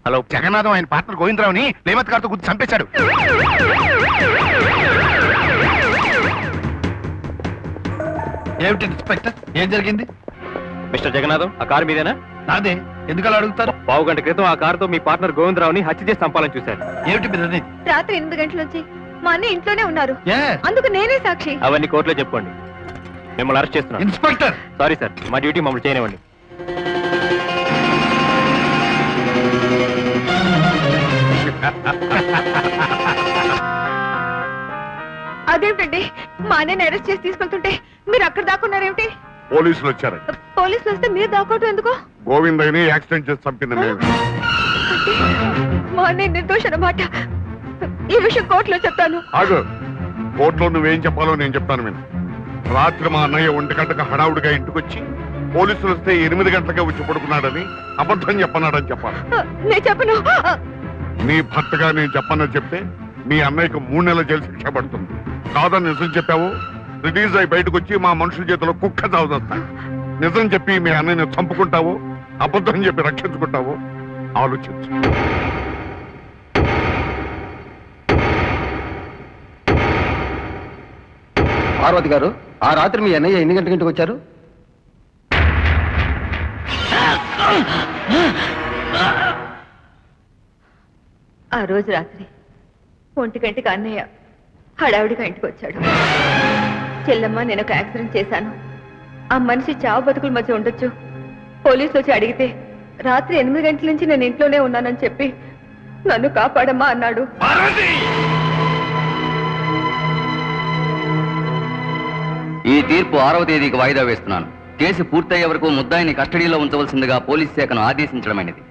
Hello. Jagannatham ఆయన partner గోవిందరావుని లేమత్ గారితో గుర్తు చంపేశాడు. ఏమిటి ఇన్స్పెక్టర్, ఏం జరిగింది? మిస్టర్ జగన్నాథం, ఆ కారు మీదేనా? నాదే. ఎందుకు అలా అడుగుతారు? పావు గంట క్రితం ఆ కారుతో మీ పార్ట్నర్ గోవిందరావుని హత్య చేసి చంపాలని చూశారు. ఏమిటి మీరు అనేది? రాత్రి 8 గంటల నుంచి మా అన్న ఇంట్లోనే ఉన్నారు. ఏ? అందుకు నేనే సాక్షి. అవన్నీ కోర్టులో చెప్పుకోండి. మిమ్మల్ని అరెస్ట్ చేస్తున్నాను. ఇన్స్పెక్టర్, సారీ సార్, మా డ్యూటీ మమ్మల్ని చేయనివ్వండి. అదేమిటండి, మా అన్నని అరెస్ట్ చేసి తీసుకెళ్తుంటే మీరు అక్కడ దాక్కున్నారేమిటి? పోలీసులు వచ్చారండి. పోలీసులు వస్తే మీరు దాక్కోవటం ఎందుకు? గోవిందయ్యని యాక్సిడెంట్ చేసి చంపింది నేను. అంటే మా అన్నయ్య నిర్దోష అన్నమాట. ఈ విషయం కోర్టులో చెప్తాను. ఆగు, కోర్టులో నువ్వేం చెప్పాలో నేను చెప్తాను. నేను రాత్రి మా అన్నయ్య 1 గంటకు హడావుడిగా ఇంటికొచ్చి పోలీసులు వస్తే 8 గంటలకే వచ్చి పడుకున్నాడని అబద్ధం చెప్పన్నాడని చెప్పాలి. నేను చెప్పను. నీ భర్తగా నేను చెప్పనని చెప్తే మీ అన్నయ్యకు 3 నెలల జైలు శిక్ష పడుతుంది. కాదని నిజం చెప్పావు, రిలీజ్ అయి బయటకు వచ్చి మా మనుషుల చేతిలో కుక్క చావుదస్తా. నిజం చెప్పి మీ అన్నయ్యని చంపుకుంటావు, అబద్ధం చెప్పి రక్షించుకుంటావు, ఆలోచించు. పార్వతి గారు, ఆ రాత్రి మీ అన్నయ్య ఎన్ని గంటల ఇంటికి వచ్చారు? ఆ రోజు రాత్రి 1 గంటకి అన్నయ్య హడావుడిగా ఇంటికి వచ్చాడు. చెల్లమ్మ, నేను ఒక యాక్సిడెంట్ చేశాను, ఆ మనిషి చావు బతుకుల మధ్య ఉండొచ్చు, పోలీసులు వచ్చి అడిగితే రాత్రి 8 గంటల నుంచి నేను ఇంట్లోనే ఉన్నానని చెప్పి నన్ను కాపాడమ్మా అన్నాడు. ఈ తీర్పు 6వ తేదీకి వాయిదా వేస్తున్నాను. కేసు పూర్తయ్యే వరకు ముద్దాయిని కస్టడీలో ఉంచవలసిందిగా పోలీస్ శాఖను ఆదేశించడమైనది.